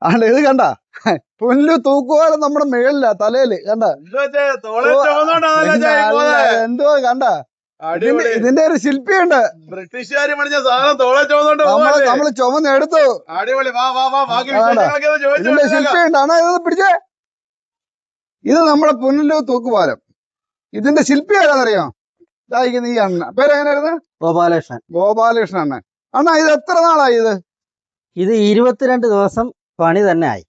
ആണ് ഇത് കണ്ട പുല്ല് തൂക്കുവാലും നമ്മുടെ മേളില തലയില് കണ്ട എന്തോ കണ്ട ഇതിന്റെ ഒരു ശില്പിയുണ്ട്. ബ്രിട്ടീഷുകാർ പണിഞ്ഞ സാധനം തോളെ ചുമന്നോണ്ട് നമ്മള് ചുമന്നെടുത്തു. അടിപൊളി. ഇതിന്റെ ശില്പിയുണ്ട്. ആണോ ഇത് പിടിച്ചേ. ഇത് നമ്മുടെ പുനലൂർ തൂക്കുപാലം. ഇതിന്റെ ശില്പി ആരാന്നറിയാം? ഇതായിരിക്കുന്ന ഈ അണ്ണ. പേരെങ്ങനെയായിരുന്നു? ഗോപാലകൃഷ്ണൻ. ഗോപാലകൃഷ്ണൻ അണ്ണൻ. അണ്ണാ ഇത് എത്ര നാളായി? ഇത് 22 ദിവസം പണി തന്നെ ആയി.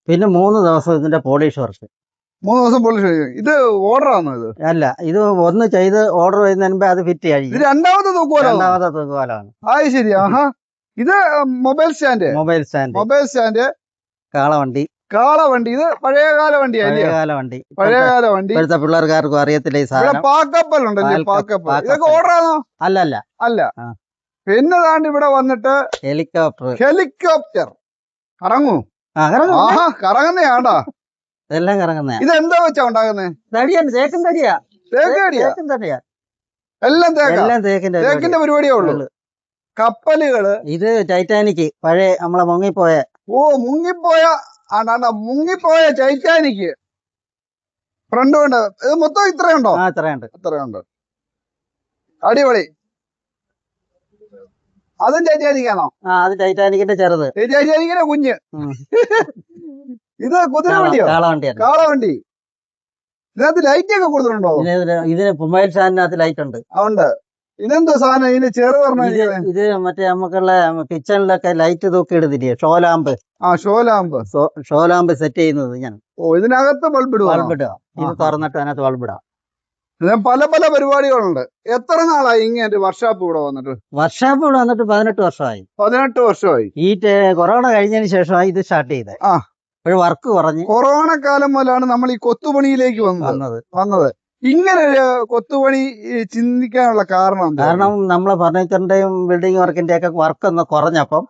പിന്നെ 3 ദിവസം ഇതിന്റെ പോളിഷ് വർക്ക്. 3 ദിവസം പോളിഷ്. ഇത് ഓർഡർ ആണോ? ഇത് അല്ല, ഇത് ഒന്ന് ചെയ്ത് ഓർഡർ ചെയ്യുന്നതിന് മുമ്പേ അത് ഫിറ്റ് ആയി. ഇത് രണ്ടാമത്തെ തൂക്കുപാലമാണ്. അത് ശരി. ആഹാ. ഇത് മൊബൈൽ സ്റ്റാൻഡ്. Mobile stand. കാളവണ്ടി. ഇത് പഴയകാല വണ്ടി. പഴയകാല വണ്ടി. ഇപ്പോഴത്തെ പിള്ളേർക്കാർക്കും അറിയത്തില്ല ഈ സാധനം. പാക്കപ്പലുണ്ടല്ലേ? പാക്കപ്പൽ. ഇതൊക്കെ ഓർഡർ ആണോ? അല്ല. പിന്നെ താണ്ട് ഇവിടെ വന്നിട്ട് ഹെലികോപ്റ്റർ കറങ്ങൂ. കറങ്ങുന്നയാണ്ടാ. ഇതെല്ലാം കറങ്ങുന്ന. ഇതെന്താ വെച്ചാ ഉണ്ടാകുന്നേ? എല്ലാം തേക്കിന്റെ പരിപാടിയേ ഉള്ളു. കപ്പലുകള്. ഇത് ടൈറ്റാനിക്, പഴയ നമ്മളെ മുങ്ങിപ്പോയ. മുങ്ങിപ്പോയ ടൈറ്റാനിക് ഫ്രണ്ട് കൊണ്ട്. ഇത് മൊത്തം ഇത്രയുണ്ടോ? ഇത്രയുണ്ട്. അടിപൊളി. അതും ടൈറ്റാനിക്കാണോ? അത് ടൈറ്റാനിക്കിന്റെ ചെറുത്. ടൈറ്റാനിക്കിന്റെ കുഞ്ഞ്. ഇത് കുതിരവണ്ടിയോ? കാളവണ്ടി. ഇതിനകത്ത് ലൈറ്റ് ഒക്കെ കൊടുത്തിട്ടുണ്ടോ? ഇതിന് മൊബൈൽ സ്റ്റാൻഡിനകത്ത് ലൈറ്റ് ഉണ്ട്. ഉണ്ട്. ഇതെന്തോ സാധനം? ഇതിന് ചെറു പറഞ്ഞ ഇത് മറ്റേ നമുക്കുള്ള കിച്ചണിലൊക്കെ ലൈറ്റ് തൂക്കി ഇടുന്നില്ലേ? ഷോലാമ്പ്. ഷോലാമ്പ് സെറ്റ് ചെയ്യുന്നത് ഞാൻ. ഇതിനകത്ത് ബൾബിടുക. ഇത് തുറന്നിട്ട് അതിനകത്ത് ബൾബിടാം. പല പല പരിപാടികളുണ്ട്. എത്ര നാളായി ഇങ്ങനെ വർക്ക്ഷോപ്പ് ഇവിടെ വന്നിട്ട്? 18 വർഷമായി. 18 വർഷമായി. ഈ കൊറോണ കഴിഞ്ഞതിന് ശേഷമായി ഇത് സ്റ്റാർട്ട് ചെയ്തത്. ഒരു വർക്ക് കുറഞ്ഞ് കൊറോണ കാലം മുതലാണ് നമ്മൾ ഈ കൊത്തുപണിയിലേക്ക് വന്നത്. ഇങ്ങനെ ഒരു കൊത്തുപണി ചിന്തിക്കാനുള്ള കാരണം നമ്മളെ ഫർണിച്ചറിന്റെയും ബിൽഡിംഗ് വർക്കിന്റെ ഒക്കെ വർക്ക് ഒന്ന് കുറഞ്ഞപ്പം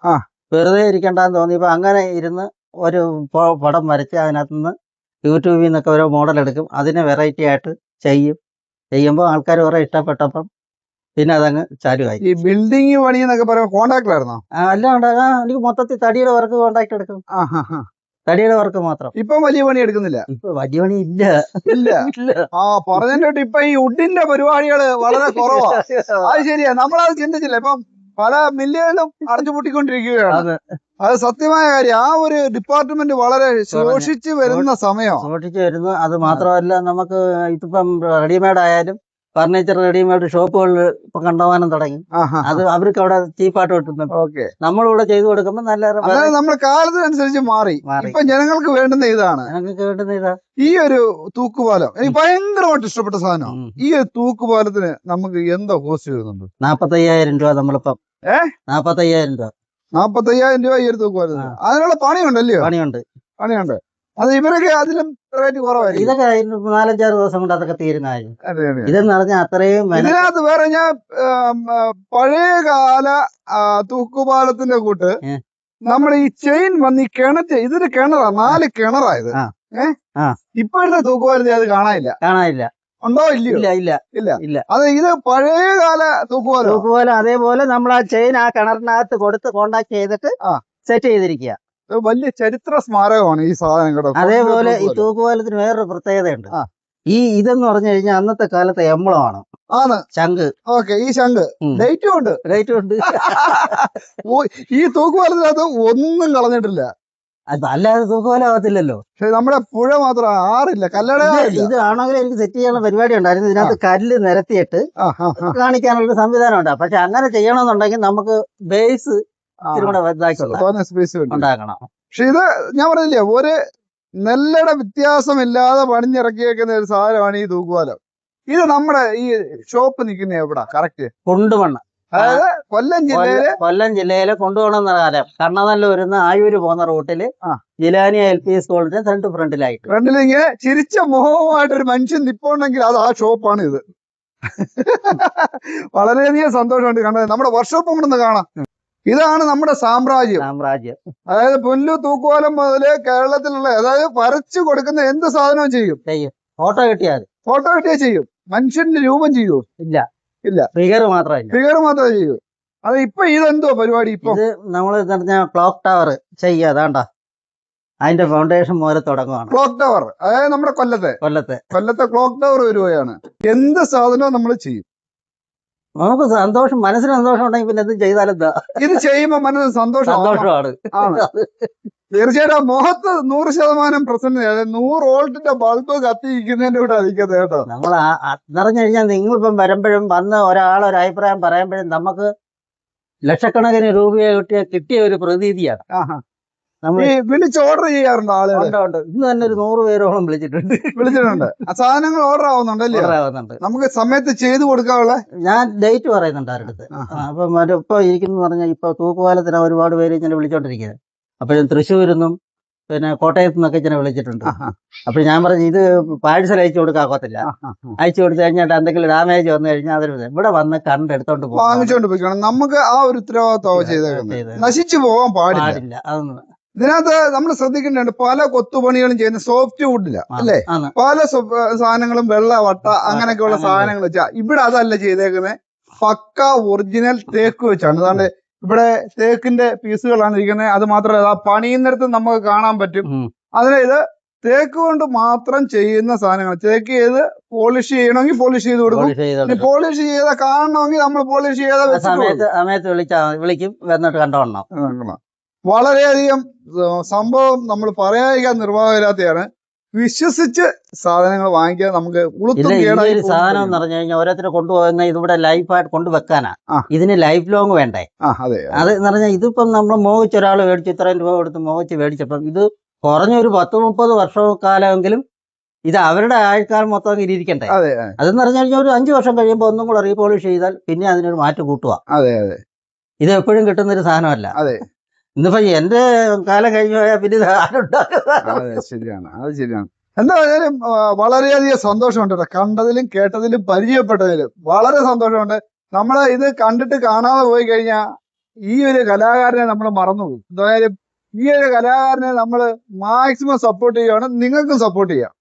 വെറുതെ ഇരിക്കണ്ടെന്ന് തോന്നിയപ്പോ അങ്ങനെ ഇരുന്ന് ഒരു പടം വരച്ച് അതിനകത്തുനിന്ന് യൂട്യൂബിൽ നിന്നൊക്കെ ഓരോ മോഡൽ എടുക്കും. അതിനെ വെറൈറ്റി ആയിട്ട് ചെയ്യുമ്പോൾ ആൾക്കാർ കുറെ ഇഷ്ടപ്പെട്ടപ്പം പിന്നെ അതങ്ങ് ചാലുവായി. ഈ ബിൽഡിംഗ് പണി എന്നൊക്കെ പറയുമ്പോൾ കോൺട്രാക്ടർ ആയിരുന്നോ? അല്ലാണ്ട് എനിക്ക് മൊത്തത്തിൽ തടിയുടെ വർക്ക് കോൺട്രാക്ട് എടുക്കും. തടിയുടെ വർക്ക് മാത്രം. ഇപ്പൊ വലിയ പണി എടുക്കുന്നില്ല. ഇപ്പൊ വലിയ പണി ഇല്ല. പറഞ്ഞിട്ട് ഇപ്പൊ ഈ വുഡിന്റെ പരിപാടികള് വളരെ കുറവാണ്. അത് ശരിയാ. നമ്മളത് ചിന്തിച്ചില്ല. ഇപ്പം പല മില്ലുകളിലും അടച്ചുപൂട്ടിക്കൊണ്ടിരിക്കുകയാണ്. അത് സത്യമായ കാര്യം. ആ ഒരു ഡിപ്പാർട്ട്മെന്റ് വളരെ ശോഷിച്ചു വരുന്ന സമയം. അത് മാത്രമല്ല, നമുക്ക് ഇതിപ്പം റെഡിമെയ്ഡ് ആയാലും ഫർണിച്ചർ റെഡിമെയ്ഡ് ഷോപ്പുകളിൽ ഇപ്പൊ കണ്ടുപോകാനും തുടങ്ങി. അത് അവർക്ക് അവിടെ ചീപ്പായിട്ട് കിട്ടുന്നുണ്ട്. നമ്മളിവിടെ ചെയ്തു കൊടുക്കുമ്പോ നല്ല നമ്മുടെ കാലത്തിനനുസരിച്ച് മാറി. ഇപ്പൊ ജനങ്ങൾക്ക് വേണ്ടുന്ന ഇതാണ്. ഈ ഒരു തൂക്കുപാലം എനിക്ക് ഭയങ്കരമായിട്ട് ഇഷ്ടപ്പെട്ട സാധനം. ഈ ഒരു തൂക്കുപാലത്തിന് നമുക്ക് എന്താ കോസ്റ്റ് വരുന്നുണ്ട്? 45,000 രൂപ. നമ്മളിപ്പം 45,000 രൂപ. 45,000 രൂപ ഈ ഒരു തൂക്കുപാലത്തിന്. അതിനുള്ള പണിയുണ്ടല്ലോ? പണിയുണ്ട്. അത് ഇവരൊക്കെ അതിലും റേറ്റ് കുറവായിരിക്കും. ഇതൊക്കെ 4-5 ദിവസം കൊണ്ട് അതൊക്കെ തീരുന്നതായിരിക്കും. ഇതെന്ന് പറഞ്ഞാൽ അത്രയും. ഇതിനകത്ത് വേറെ ഞാൻ പഴയകാല തൂക്കുപാലത്തിന്റെ കൂട്ട് നമ്മുടെ ഈ ചെയിൻ വന്ന് ഈ കിണറ്റ്. ഇതൊരു കിണറാ. 4 കിണറായത്. ഇപ്പോഴത്തെ തൂക്കുപാലത്തിൽ അത് കാണാനില്ല. ഉണ്ടോ? ഇല്ല. അത് ഇത് പഴയകാല തൂക്കുപാലം. അതേപോലെ നമ്മൾ ആ ചെയിൻ ആ കിണറിനകത്ത് കൊടുത്ത് കോണ്ടാക്ട് ചെയ്തിട്ട് സെറ്റ് ചെയ്തിരിക്കുക. വലിയ ചരിത്ര സ്മാരകമാണ് ഈ സാധനം കേട്ടോ. അതേപോലെ ഈ തൂക്കുപാലത്തിന് വേറൊരു പ്രത്യേകതയുണ്ട്. ഇതെന്ന് പറഞ്ഞു കഴിഞ്ഞാൽ അന്നത്തെ കാലത്തെ എംബ്ലമാണ്. ശംഖ്. ഈ ശംഖ് ലൈറ്റും ഉണ്ട്. ഈ തൂക്കുപാലത്തിനകത്ത് ഒന്നും കളഞ്ഞിട്ടില്ല. അല്ലാതെ തൂക്കുപാലം ആവത്തില്ലല്ലോ. പക്ഷെ നമ്മുടെ പുഴ മാത്രം ആറില്ല. ഇത് ആണെങ്കിൽ എനിക്ക് സെറ്റ് ചെയ്യാനുള്ള പരിപാടി ഉണ്ടായിരുന്നു. ഇതിനകത്ത് കല്ല് നിരത്തിയിട്ട് കാണിക്കാനുള്ള സംവിധാനം ഉണ്ട്. പക്ഷെ അങ്ങനെ ചെയ്യണമെന്നുണ്ടെങ്കിൽ നമുക്ക് ബേസ് ഉണ്ടാക്കണം. പക്ഷെ ഇത് ഞാൻ പറഞ്ഞില്ലേ, ഒരു നെല്ലട വ്യത്യാസമില്ലാതെ പണിഞ്ഞിറക്കിയേക്കുന്ന ഒരു സാധനമാണ് ഈ തൂക്കുപാലം. ഇത് നമ്മുടെ ഈ ഷോപ്പ് നിൽക്കുന്ന എവിടാ? കറക്റ്റ് കുണ്ടുമണ്ണ്. അതായത് കൊല്ലം ജില്ലയിലെ കൊണ്ടുപോകണമെന്ന കാലം കണ്ണനല്ലൂരിന്ന് ആയൂര് പോകുന്ന റൂട്ടില് ജിലാനി LP സ്കൂളിന്റെ ഫ്രണ്ടിൽ ഇങ്ങനെ ചിരിച്ച മുഖവുമായിട്ട് ഒരു മനുഷ്യൻ നിപ്പുണ്ടെങ്കിൽ അത് ആ ഷോപ്പാണ് ഇത്. വളരെയധികം സന്തോഷമുണ്ട് കണ്ടത്. നമ്മുടെ വർക്ക്ഷോപ്പ് കൊണ്ടൊന്ന് കാണാം. ഇതാണ് നമ്മുടെ സാമ്രാജ്യം. അതായത് പുല്ലു തൂക്കുപാലം മുതല് കേരളത്തിലുള്ള, അതായത് വരച്ചു കൊടുക്കുന്ന എന്ത് സാധനവും ചെയ്യും. ഫോട്ടോ കിട്ടിയാൽ ചെയ്യും. മനുഷ്യന്റെ രൂപം ചെയ്യൂ? ഇല്ല. ഫിഗർ മാത്രമേ ചെയ്യൂ. അത് ഇപ്പൊ ഇതെന്തോ പരിപാടി? ഇപ്പൊ നമ്മള് ക്ലോക്ക് ടവർ ചെയ്യാതാണ്ട അതിന്റെ ഫൗണ്ടേഷൻ മുതൽ തുടങ്ങുവാണ്. ക്ലോക്ക് ടവർ, അതായത് നമ്മുടെ കൊല്ലത്തെ ക്ലോക്ക് ടവർ വരുകയാണ്. എന്ത് സാധനവും നമ്മൾ ചെയ്യും. നമുക്ക് സന്തോഷം, മനസ്സിന് സന്തോഷം ഉണ്ടെങ്കിൽ പിന്നെ എന്തും ചെയ്താലെന്താ. ഇത് ചെയ്യുമ്പോ മനസ്സിന് സന്തോഷമാണ്. തീർച്ചയായിട്ടും മുഖത്ത് 100% പ്രസന്റ്. 100 വോൾട്ടിന്റെ ബൾബ് കത്തിയിരിക്കുന്നതിന്റെ കൂടെ അതിക്കുന്നത് കേട്ടോ. നമ്മൾ പറഞ്ഞു കഴിഞ്ഞാൽ നിങ്ങളിപ്പം വരുമ്പോഴും വന്ന് ഒരാളൊരു അഭിപ്രായം പറയുമ്പോഴും നമുക്ക് ലക്ഷക്കണക്കിന് രൂപയെ കിട്ടിയ ഒരു പ്രതീതിയാണ്. വിളിച്ച് ഓർഡർ ചെയ്യാറുണ്ട് ആളുകൾ. ഇന്ന് തന്നെ ഒരു 100 പേരോളം വിളിച്ചിട്ടുണ്ട്. സാധനങ്ങൾ ഓർഡർ ആവുന്നുണ്ടല്ലേ? നമുക്ക് സമയത്ത് ചെയ്തു കൊടുക്കാനുള്ള ഞാൻ ഡേറ്റ് പറയുന്നുണ്ട് അവരുടെ അടുത്ത്. അപ്പം ഇപ്പൊ ഇരിക്കുന്നു പറഞ്ഞാൽ ഇപ്പൊ തൂക്കുപാലത്തിന് ഒരുപാട് പേര് ഇങ്ങനെ വിളിച്ചോണ്ടിരിക്കുന്നത്. അപ്പോഴും തൃശ്ശൂരിൽ നിന്നും പിന്നെ കോട്ടയത്തു നിന്നൊക്കെ ഇങ്ങനെ വിളിച്ചിട്ടുണ്ട്. അപ്പോൾ ഞാൻ പറഞ്ഞു ഇത് പാഴ്സൽ അയച്ചു കൊടുക്കാക്കത്തില്ല. അയച്ചു കൊടുത്തു കഴിഞ്ഞാൽ എന്തെങ്കിലും ഡാമേജ് വന്നു കഴിഞ്ഞാൽ അതൊരു ഇവിടെ വന്ന് കണ്ടെടുത്തോണ്ട് വാങ്ങിച്ചോണ്ട് പോയിക്കണം. നമുക്ക് ആ ഒരു ഉത്തരവാദിത്വം ചെയ്തേക്കുന്നത്. നശിച്ചു പോകാൻ പാടില്ല. അതൊന്നും ഇതിനകത്ത് നമ്മൾ ശ്രദ്ധിക്കേണ്ടത് പല കൊത്തുപണികളും ചെയ്യുന്ന സോഫ്റ്റ് വുഡില്ല അല്ലേ? പല സാധനങ്ങളും വെള്ള വട്ട അങ്ങനെയൊക്കെയുള്ള സാധനങ്ങൾ വെച്ചാ ഇവിടെ അതല്ല ചെയ്തേക്കുന്നത്. പക്ക ഒറിജിനൽ തേക്ക് വെച്ചാണ്. അതാണ്ട് ഇവിടെ തേക്കിന്റെ പീസുകളാണ് ഇരിക്കുന്നത്. അത് മാത്രമല്ല പണിയുന്നിടത്ത് നമുക്ക് കാണാൻ പറ്റും. അതായത് തേക്ക് കൊണ്ട് മാത്രം ചെയ്യുന്ന സാധനങ്ങൾ. തേക്ക് ചെയ്ത് പോളിഷ് ചെയ്യണമെങ്കിൽ പോളിഷ് ചെയ്ത് കൊടുക്കും. പോളിഷ് ചെയ്ത കാണണമെങ്കിൽ നമ്മൾ പോളിഷ് ചെയ്ത സമയത്ത് വിളിക്കും വന്നിട്ട് കണ്ടോളണം. വളരെയധികം സംഭവം നമ്മൾ പറയാതിരിക്കാൻ നിർവാഹമില്ലാത്തതാണ്. വിശ്വസിച്ച് സാധനങ്ങൾ വാങ്ങിക്കാൻ നമുക്ക് സാധനം എന്ന് പറഞ്ഞു കഴിഞ്ഞാൽ ഓരോരുത്തരെ കൊണ്ടുപോകുന്ന ഇതിവിടെ ലൈഫായിട്ട് കൊണ്ടുവെക്കാനാ. ഇതിന് ലൈഫ് ലോങ് വേണ്ടേ? അത് എന്ന് പറഞ്ഞാൽ ഇതിപ്പം നമ്മൾ മോഹിച്ച് ഒരാൾ മേടിച്ച് ഇത്രയും രൂപ കൊടുത്ത് മോഹിച്ച് മേടിച്ചപ്പം ഇത് കുറഞ്ഞൊരു 10-30 വർഷക്കാലമെങ്കിലും ഇത് അവരുടെ ആൾക്കാർ മൊത്തം ഇരിക്കണ്ടേ? അതെന്ന് പറഞ്ഞു കഴിഞ്ഞാൽ ഒരു 5 വർഷം കഴിയുമ്പോൾ ഒന്നും കൂടെ റീപോളിഷ് ചെയ്താൽ പിന്നെ അതിനൊരു മാറ്റം കൂട്ടുക. ഇത് എപ്പോഴും കിട്ടുന്നൊരു സാധനമല്ല. ഇന്നിപ്പോ എന്റെ കാലം കഴിഞ്ഞു പോയാൽ പിന്നെ ശരിയാണ്. അത് ശരിയാണ്. എന്തായാലും വളരെയധികം സന്തോഷമുണ്ട്. കണ്ടതിലും കേട്ടതിലും പരിചയപ്പെട്ടതിലും വളരെ സന്തോഷമുണ്ട്. നമ്മള് ഇത് കണ്ടിട്ട് കാണാതെ പോയി കഴിഞ്ഞാൽ ഈ ഒരു കലാകാരനെ നമ്മൾ മറന്നുപോകും. എന്തായാലും ഈ ഒരു കലാകാരനെ നമ്മൾ മാക്സിമം സപ്പോർട്ട് ചെയ്യുകയാണ്. നിങ്ങൾക്കും സപ്പോർട്ട് ചെയ്യാം.